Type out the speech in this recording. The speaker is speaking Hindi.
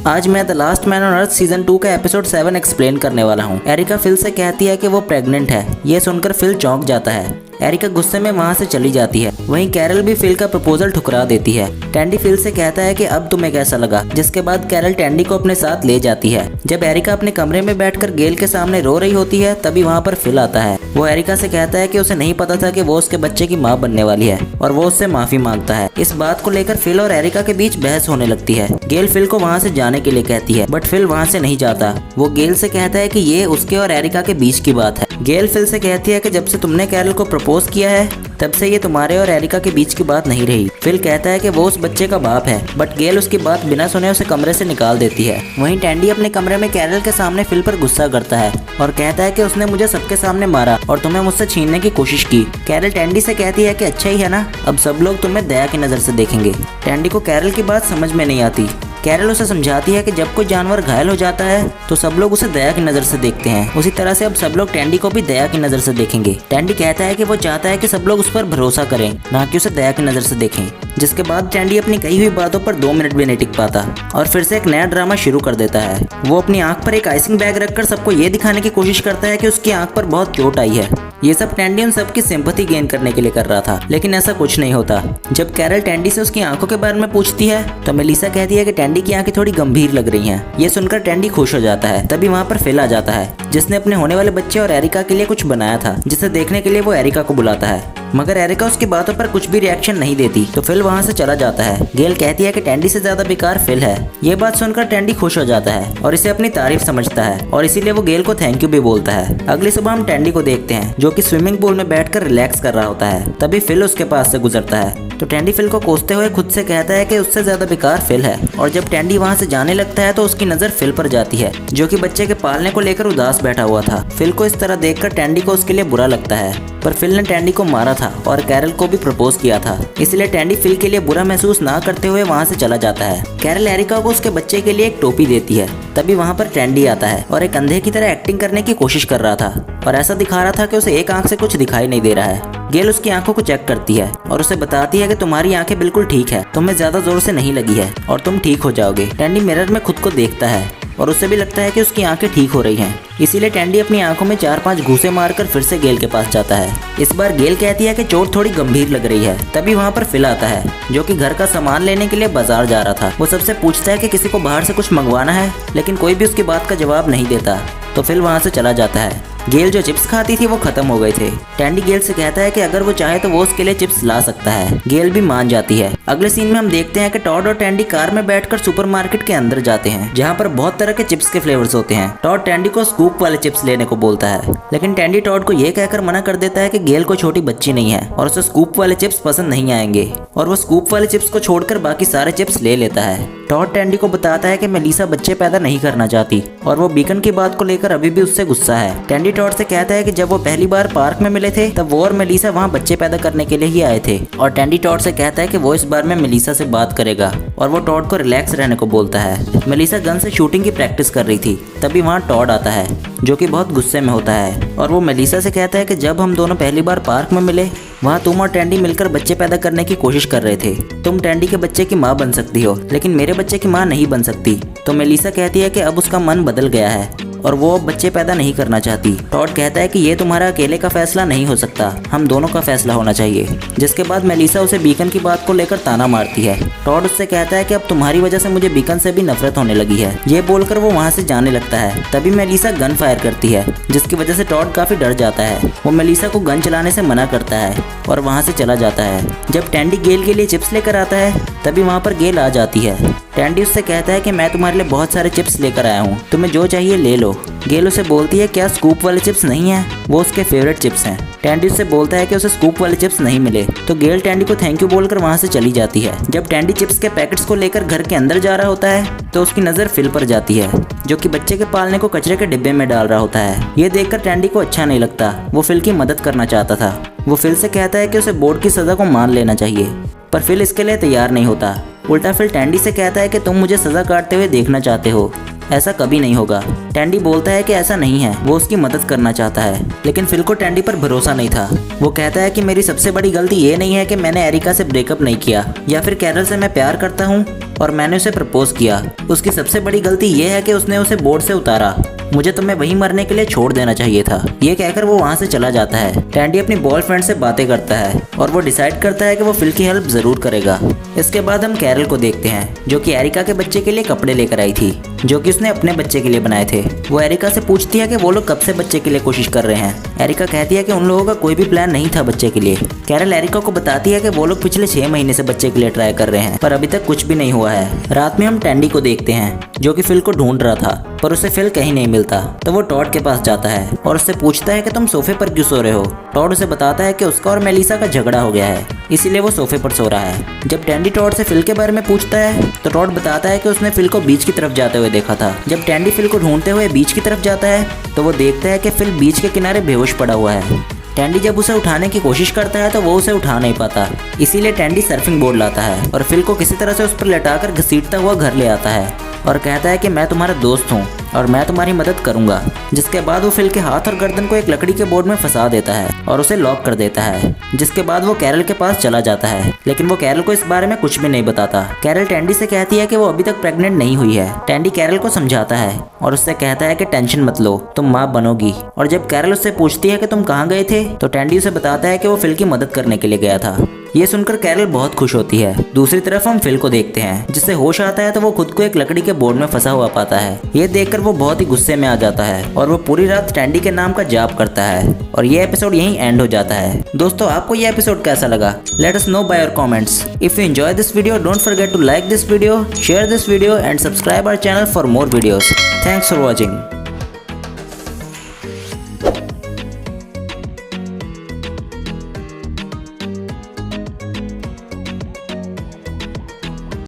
आज मैं the last man on earth season 2 का एपिसोड 7 एक्सप्लेन करने वाला हूँ। एरिका फिल से कहती है कि वो प्रेग्नेंट है। ये सुनकर फिल चौंक जाता है। एरिका गुस्से में वहाँ से चली जाती है। वहीं कैरल भी फिल का प्रपोजल ठुकरा देती है। टैंडी फिल से कहता है कि अब तुम्हें कैसा लगा, जिसके बाद कैरल टैंडी को अपने साथ ले जाती है। जब एरिका अपने कमरे में बैठकर गेल के सामने रो रही होती है तभी वहाँ पर फिल आता है। वो एरिका से कहता है कि उसे नहीं पता था कि वो उसके बच्चे की माँ बनने वाली है और वो उससे माफी मांगता है। इस बात को लेकर फिल और एरिका के बीच बहस होने लगती है। गेल फिल को वहाँ से जाने के लिए कहती है बट फिल वहाँ से नहीं जाता। वो गेल से कहता है कि ये उसके और एरिका के बीच की बात है। गेल फिल से कहती है कि जब से तुमने कैरल को प्रपोज किया है तब से ये तुम्हारे और एरिका के बीच की बात नहीं रही। फिल कहता है कि वो उस बच्चे का बाप है बट गेल उसकी बात बिना सुने उसे कमरे से निकाल देती है। वहीं टैंडी अपने कमरे में कैरल के सामने फिल पर गुस्सा करता है और कहता है कि उसने मुझे सबके सामने मारा और तुम्हें मुझसे छीनने की कोशिश की। कैरल टैंडी से कहती है कि अच्छा ही है ना, अब सब लोग तुम्हें दया की नज़र से देखेंगे। टैंडी को कैरल की बात समझ में नहीं आती। कैरल उसे समझाती है कि जब कोई जानवर घायल हो जाता है तो सब लोग उसे दया की नज़र से देखते हैं, उसी तरह से अब सब लोग टैंडी को भी दया की नज़र से देखेंगे। टैंडी कहता है कि वो चाहता है कि सब लोग उस पर भरोसा करें, ना कि उसे दया की नज़र से देखें। जिसके बाद टैंडी अपनी कही हुई बातों पर 2 मिनट भी नहीं टिक पाता और फिर से एक नया ड्रामा शुरू कर देता है। वो अपनी आंख पर एक आइसिंग बैग रखकर सबको ये दिखाने की कोशिश करता है कि उसकी आंख पर बहुत चोट आई है। ये सब टैंडी उन सबकी सिंपैथी गेन करने के लिए कर रहा था, लेकिन ऐसा कुछ नहीं होता। जब कैरल टैंडी से उसकी आंखों के बारे में पूछती है तो मेलिसा कहती है कि टैंडी की आंखें थोड़ी गंभीर लग रही हैं। ये सुनकर टैंडी खुश हो जाता है। तभी वहाँ पर फिल आ जाता है जिसने अपने होने वाले बच्चे और एरिका के लिए कुछ बनाया था, जिसे देखने के लिए वो एरिका को बुलाता है। मगर एरिका उसकी बातों पर कुछ भी रिएक्शन नहीं देती तो फिल वहाँ से चला जाता है। गेल कहती है कि टैंडी से ज्यादा बेकार फिल है। ये बात सुनकर टैंडी खुश हो जाता है और इसे अपनी तारीफ समझता है और इसीलिए वो गेल को थैंक यू भी बोलता है। अगली सुबह हम टैंडी को देखते हैं जो कि स्विमिंग पूल में बैठकर रिलैक्स कर रहा होता है। तभी फिल उसके पास से गुजरता है तो टैंडी फिल को कोसते हुए खुद से कहता है कि उससे ज्यादा बेकार फिल है। और जब टैंडी वहाँ से जाने लगता है तो उसकी नजर फिल पर जाती है जो कि बच्चे के पालने को लेकर उदास बैठा हुआ था। फिल को इस तरह देखकर टैंडी को उसके लिए बुरा लगता है, पर फिल ने टैंडी को मारा था और कैरल को भी प्रपोज किया था, इसलिए टैंडी फिल के लिए बुरा महसूस ना करते हुए वहाँ से चला जाता है। कैरल एरिका को उसके बच्चे के लिए एक टोपी देती है। तभी वहाँ पर टैंडी आता है और एक अंधे की तरह एक्टिंग करने की कोशिश कर रहा था और ऐसा दिखा रहा था कि उसे एक आंख से कुछ दिखाई नहीं दे रहा है। गेल उसकी आंखों को चेक करती है और उसे बताती है कि तुम्हारी आंखें बिल्कुल ठीक है, तुम्हें ज्यादा जोर से नहीं लगी है और तुम ठीक हो जाओगे। टैंडी मिरर में खुद को देखता है और उसे भी लगता है कि उसकी आंखें ठीक हो रही हैं। इसीलिए टैंडी अपनी आंखों में 4-5 घूंसे मारकर फिर से गेल के पास जाता है। इस बार गेल कहती है कि चोट थोड़ी गंभीर लग रही है। तभी वहाँ पर फिल आता है जो कि घर का सामान लेने के लिए बाजार जा रहा था। वो सबसे पूछता है कि किसी को बाहर से कुछ मंगवाना है, लेकिन कोई भी उसकी बात का जवाब नहीं देता तो फिल वहाँ से चला जाता है। गेल जो चिप्स खाती थी वो खत्म हो गए थे। टैंडी गेल से कहता है कि अगर वो चाहे तो वो उसके लिए चिप्स ला सकता है। गेल भी मान जाती है। अगले सीन में हम देखते हैं कि टॉड और टैंडी कार में बैठकर सुपरमार्केट के अंदर जाते हैं जहाँ पर बहुत तरह के चिप्स के फ्लेवर्स होते हैं। टॉड टैंडी को स्कूप वाले चिप्स लेने को बोलता है, लेकिन टैंडी टॉड को ये कहकर मना कर देता है कि गेल को छोटी बच्ची नहीं है और उसे स्कूप वाले चिप्स पसंद नहीं आएंगे और वो स्कूप वाले चिप्स को छोड़कर बाकी सारे चिप्स ले लेता है। टॉड टैंडी को बताता है कि मेलिसा बच्चे पैदा नहीं करना चाहती और वो बीकन की बात को लेकर अभी भी उससे गुस्सा है। टैंडी टॉड से कहता है कि जब वो पहली बार पार्क में मिले थे तब वो और मेलिसा वहाँ बच्चे पैदा करने के लिए ही आए थे और टैंडी टॉड से कहता है कि वो इस बार में मेलिसा से बात करेगा और वो टॉड को रिलैक्स रहने को बोलता है। मेलिसा गन से शूटिंग की प्रैक्टिस कर रही थी। तभी वहाँ टॉड आता है जो कि बहुत गुस्से में होता है और वो मेलिसा से कहता है कि जब हम दोनों पहली बार पार्क में मिले वहाँ तुम और टैंडी मिलकर बच्चे पैदा करने की कोशिश कर रहे थे। तुम टैंडी के बच्चे की माँ बन सकती हो लेकिन मेरे बच्चे की माँ नहीं बन सकती। तो मेलिसा कहती है कि अब उसका मन बदल गया है और वो अब बच्चे पैदा नहीं करना चाहती। टॉड कहता है कि ये तुम्हारा अकेले का फैसला नहीं हो सकता, हम दोनों का फैसला होना चाहिए। जिसके बाद मेलिसा उसे बीकन की बात को लेकर ताना मारती है। टॉड उससे कहता है कि अब तुम्हारी वजह से मुझे बीकन से भी नफरत होने लगी है। ये बोलकर वो वहाँ से जाने लगता है। तभी मेलिसा गन फायर करती है जिसकी वजह से टॉड काफी डर जाता है। वो मेलिसा को गन चलाने से मना करता है और वहाँ से चला जाता है। जब टैंडी गेल के लिए चिप्स लेकर आता है तभी वहाँ पर गेल आ जाती है। टैंडी उससे कहता है कि मैं तुम्हारे लिए बहुत सारे चिप्स लेकर आया हूँ, तुम्हें जो चाहिए ले लो। गेल उसे बोलती है क्या स्कूप वाले चिप्स नहीं हैं, वो उसके फेवरेट चिप्स हैं। टैंडी उससे बोलता है कि उसे स्कूप वाले चिप्स नहीं मिले तो गेल टैंडी को थैंक यू बोलकर वहाँ से चली जाती है। जब टैंडी चिप्स के पैकेट्स को लेकर घर के अंदर जा रहा होता है तो उसकी नज़र फिल पर जाती है जो कि बच्चे के पालने को कचरे के डिब्बे में डाल रहा होता है। ये देखकर टैंडी को अच्छा नहीं लगता। वो फिल की मदद करना चाहता था। वो फिल से कहता है कि उसे बोर्ड की सज़ा को मान लेना चाहिए, पर फिल इसके लिए तैयार नहीं होता। उल्टा फिल टैंडी से कहता है कि तुम मुझे सज़ा काटते हुए देखना चाहते हो ऐसा कभी नहीं होगा। टैंडी बोलता है कि ऐसा नहीं है, वो उसकी मदद करना चाहता है, लेकिन फिल को टैंडी पर भरोसा नहीं था। वो कहता है कि मेरी सबसे बड़ी गलती ये नहीं है कि मैंने एरिका से ब्रेकअप नहीं किया या फिर कैरल से मैं प्यार करता हूँ और मैंने उसे प्रपोज किया। उसकी सबसे बड़ी गलती ये है कि उसने उसे बोर्ड से उतारा। मुझे तुम्हें वहीं मरने के लिए छोड़ देना चाहिए था। ये कहकर वो वहाँ से चला जाता है। टैंडी अपनी बॉयफ्रेंड से बातें करता है और वो डिसाइड करता है कि वो फिल की हेल्प जरूर करेगा। इसके बाद हम कैरल को देखते हैं, जो कि एरिका के बच्चे के लिए कपड़े लेकर आई थी, जो कि उसने अपने बच्चे के लिए बनाए थे। वो एरिका से पूछती है कि वो लोग कब से बच्चे के लिए कोशिश कर रहे हैं। एरिका कहती है कि उन लोगों का कोई भी प्लान नहीं था बच्चे के लिए। कैरल एरिका को बताती है कि वो लोग पिछले 6 महीने से बच्चे के लिए ट्राई कर रहे हैं, पर अभी तक कुछ भी नहीं हुआ है। रात में हम टैंडी को देखते हैं, जो कि फिल को ढूंढ रहा था, पर उसे फिल कहीं नहीं मिलता। तो वो टॉड के पास जाता है और उससे पूछता है कि तुम सोफे पर क्यों सो रहे हो। टॉड उसे बताता है कि उसका और मेलिसा का झगड़ा हो गया है, इसीलिए वो सोफे पर सो रहा है। जब टैंडी टॉड से फिल के बारे में पूछता है तो टॉड बताता है कि उसने फिल को बीच की तरफ जाते हुए देखा था। जब टैंडी फिल को ढूंढते हुए बीच की तरफ जाता है तो वो देखता है कि फिल बीच के किनारे बेहोश पड़ा हुआ है। टैंडी जब उसे उठाने की कोशिश करता है तो वो उसे उठा नहीं पाता, इसीलिए टैंडी सर्फिंग बोर्ड लाता है और फिल को किसी तरह से उस पर लेटाकर घसीटता हुआ घर ले आता है और कहता है कि मैं तुम्हारा दोस्त हूँ और मैं तुम्हारी मदद करूंगा। जिसके बाद वो फिल के हाथ और गर्दन को एक लकड़ी के बोर्ड में फंसा देता है और उसे लॉक कर देता है। जिसके बाद वो कैरल के पास चला जाता है, लेकिन वो कैरल को इस बारे में कुछ भी नहीं बताता। कैरल टैंडी से कहती है कि वो अभी तक प्रेग्नेंट नहीं हुई है। टैंडी कैरल को समझाता है और उससे कहता है कि टेंशन मत लो, तुम माँ बनोगी। और जब कैरल उससे पूछती है कि तुम कहाँ गए थे तो टैंडी उसे बताता है कि वो फिल की मदद करने के लिए गया था। ये सुनकर कैरल बहुत खुश होती है। दूसरी तरफ हम फिल को देखते हैं, जिससे होश आता है तो वो खुद को एक लकड़ी के बोर्ड में फंसा हुआ पाता है। ये देखकर वो बहुत ही गुस्से में आ जाता है और वो पूरी रात टैंडी के नाम का जाप करता है और ये एपिसोड यहीं एंड हो जाता है। दोस्तों, आपको ये एपिसोड कैसा लगा? Let us know by your comments. If you enjoy this video, don't forget to like this video, share this video and subscribe our channel for more videos. Thanks for watching.